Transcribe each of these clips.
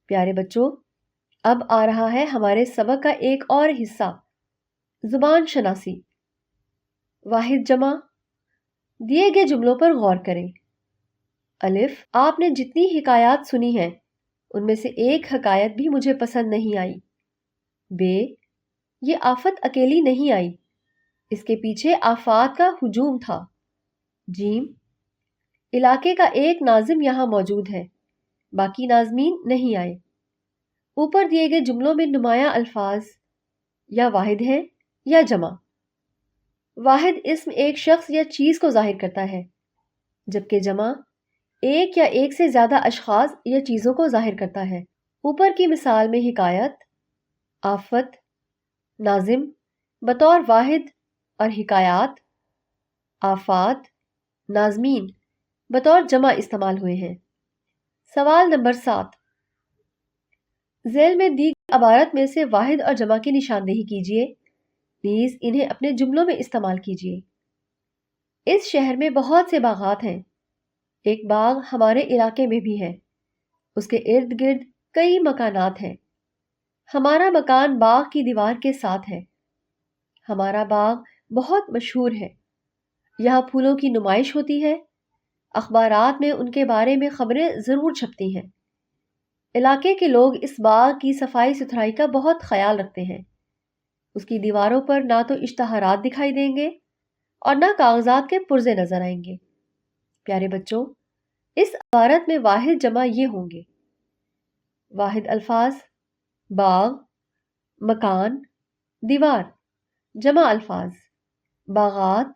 پیارے بچوں، اب آ رہا ہے ہمارے سبق کا ایک اور حصہ، زبان شناسی۔ واحد جمع دیے گئے جملوں پر غور کریں۔ الف، آپ نے جتنی حکایات سنی ہیں ان میں سے ایک حکایت بھی مجھے پسند نہیں آئی۔ بے، یہ آفت اکیلی نہیں آئی، اس کے پیچھے آفات کا ہجوم تھا۔ جیم، علاقے کا ایک ناظم یہاں موجود ہے، باقی ناظمین نہیں آئے۔ اوپر دیے گئے جملوں میں نمایاں الفاظ یا واحد ہیں یا جمع۔ واحد اسم ایک شخص یا چیز کو ظاہر کرتا ہے، جبکہ جمع ایک یا ایک سے زیادہ اشخاص یا چیزوں کو ظاہر کرتا ہے۔ اوپر کی مثال میں حکایت، آفت، ناظم بطور واحد اور حکایات، آفات، ناظمین بطور جمع استعمال ہوئے ہیں۔ سوال نمبر 7، ذیل میں دی گئی عبارت میں سے واحد اور جمع کی نشاندہی کیجیے، نیز انہیں اپنے جملوں میں استعمال کیجیے۔ اس شہر میں بہت سے باغات ہیں۔ ایک باغ ہمارے علاقے میں بھی ہے، اس کے ارد گرد کئی مکانات ہیں۔ ہمارا مکان باغ کی دیوار کے ساتھ ہے۔ ہمارا باغ بہت مشہور ہے، یہاں پھولوں کی نمائش ہوتی ہے، اخبارات میں ان کے بارے میں خبریں ضرور چھپتی ہیں۔ علاقے کے لوگ اس باغ کی صفائی ستھرائی کا بہت خیال رکھتے ہیں۔ اس کی دیواروں پر نہ تو اشتہارات دکھائی دیں گے اور نہ کاغذات کے پرزے نظر آئیں گے۔ پیارے بچوں، اس عبارت میں واحد جمع یہ ہوں گے: واحد الفاظ باغ، مکان، دیوار۔ جمع الفاظ باغات،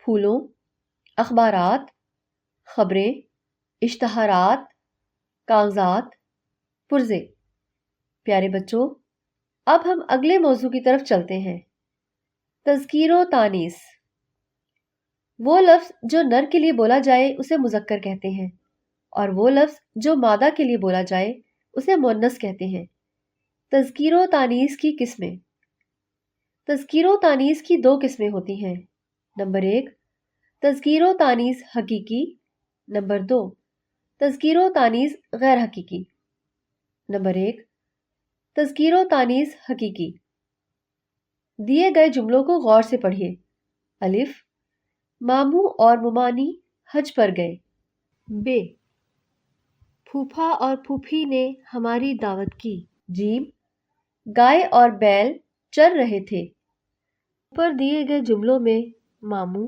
پھولوں، اخبارات، خبریں، اشتہارات، کاغذات، پرزے۔ پیارے بچوں، اب ہم اگلے موضوع کی طرف چلتے ہیں، تذکیر و تانیث۔ وہ لفظ جو نر کے لیے بولا جائے اسے مذکر کہتے ہیں، اور وہ لفظ جو مادہ کے لیے بولا جائے اسے مؤنث کہتے ہیں۔ تذکیر و تانیث کی قسمیں۔ تذکیر و تانیث کی دو قسمیں ہوتی ہیں۔ نمبر 1، تذکیر و تانیث حقیقی۔ نمبر 2، تذکیر و تانیث غیر حقیقی۔ نمبر 1، تذکیر و تانیث حقیقی۔ دیے گئے جملوں کو غور سے پڑھیے۔ الف، ماموں اور ممانی حج پر گئے۔ بے، پھوپھا اور پھوپھی نے ہماری دعوت کی۔ جیم، گائے اور بیل چر رہے تھے۔ اوپر دیے گئے جملوں میں ماموں،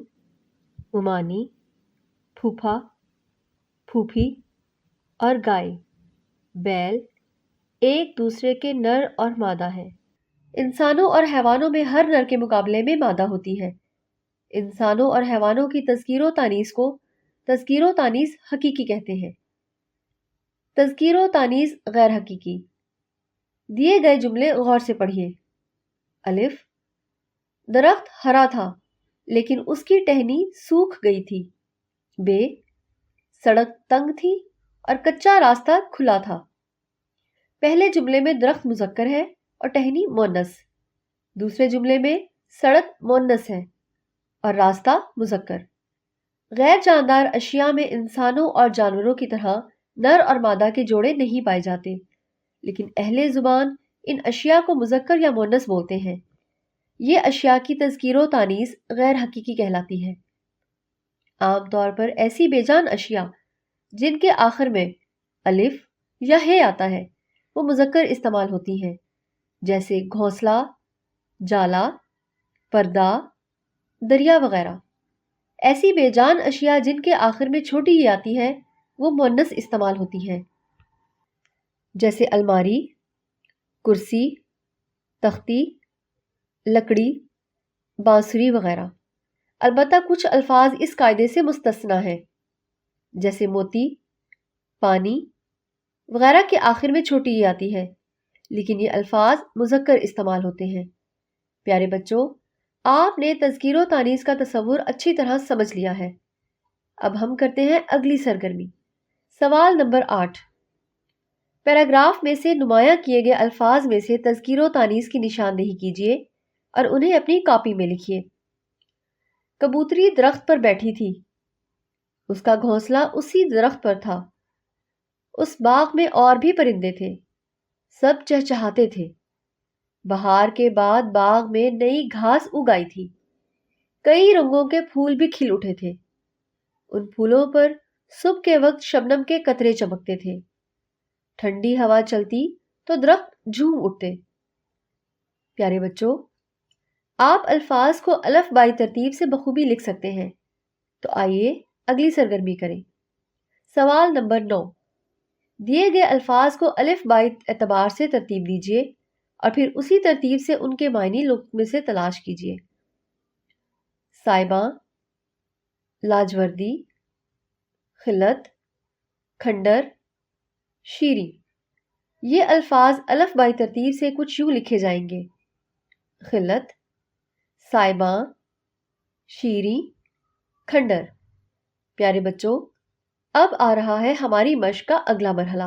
ممانی، پھوپھا، پھوپھی اور گائے، بیل ایک دوسرے کے نر اور مادہ ہیں۔ انسانوں اور حیوانوں میں ہر نر کے مقابلے میں مادہ ہوتی ہے۔ انسانوں اور حیوانوں کی تذکیر و تانیث کو تذکیر و تانیث حقیقی کہتے ہیں۔ تذکیر و تانیث غیر حقیقی۔ دیے گئے جملے غور سے پڑھیے۔ الف، درخت ہرا تھا لیکن اس کی ٹہنی سوکھ گئی تھی۔ بے، سڑک تنگ تھی اور کچا راستہ کھلا تھا۔ پہلے جملے میں درخت مذکر ہے اور ٹہنی مؤنث۔ دوسرے جملے میں سڑک مؤنث ہے اور راستہ مذکر۔ غیر جاندار اشیاء میں انسانوں اور جانوروں کی طرح نر اور مادہ کے جوڑے نہیں پائے جاتے، لیکن اہل زبان ان اشیاء کو مذکر یا مؤنث بولتے ہیں۔ یہ اشیاء کی تذکیر و تانیث غیر حقیقی کہلاتی ہے۔ عام طور پر ایسی بے جان اشیاء جن کے آخر میں الف یا ہے آتا ہے وہ مذکر استعمال ہوتی ہیں، جیسے گھونسلہ، جالا، پردہ، دریا وغیرہ۔ ایسی بے جان اشیاء جن کے آخر میں چھوٹی ای آتی ہے وہ مؤنث استعمال ہوتی ہیں، جیسے الماری، کرسی، تختی، لکڑی، بانسری وغیرہ۔ البتہ کچھ الفاظ اس قاعدے سے مستثنیٰ ہیں، جیسے موتی، پانی وغیرہ کے آخر میں چھوٹی ای آتی ہے، لیکن یہ الفاظ مذکر استعمال ہوتے ہیں۔ پیارے بچوں، آپ نے تذکیر و تانیث کا تصور اچھی طرح سمجھ لیا ہے۔ اب ہم کرتے ہیں اگلی سرگرمی۔ سوال نمبر 8، پیراگراف میں سے نمایاں کیے گئے الفاظ میں سے تذکیر و تانیث کی نشاندہی کیجیے اور انہیں اپنی کاپی میں لکھیے۔ کبوتری درخت پر بیٹھی تھی، اس کا گھونسلہ اسی درخت پر تھا، اس باغ میں اور بھی پرندے تھے، سب چہچہاتے تھے۔ بہار کے بعد باغ میں نئی گھاس اگ آئی تھی، کئی رنگوں کے پھول بھی کھل اٹھے تھے۔ ان پھولوں پر صبح کے وقت شبنم کے قطرے چمکتے تھے، ٹھنڈی ہوا چلتی تو درخت جھوم اٹھتے۔ پیارے بچوں، آپ الفاظ کو الف بائی ترتیب سے بخوبی لکھ سکتے ہیں، تو آئیے اگلی سرگرمی کریں۔ سوال نمبر 9، دیے گئے الفاظ کو الف بائی اعتبار سے ترتیب دیجیے اور پھر اسی ترتیب سے ان کے معنی لغت میں سے تلاش کیجیے۔ سائباں، لاجوردی، خلت، کھنڈر، شیریں۔ یہ الفاظ الف بائی ترتیب سے کچھ یوں لکھے جائیں گے: خلت، سائباں، شیریں، کھنڈر۔ پیارے بچوں، اب آ رہا ہے ہماری مشق کا اگلا مرحلہ۔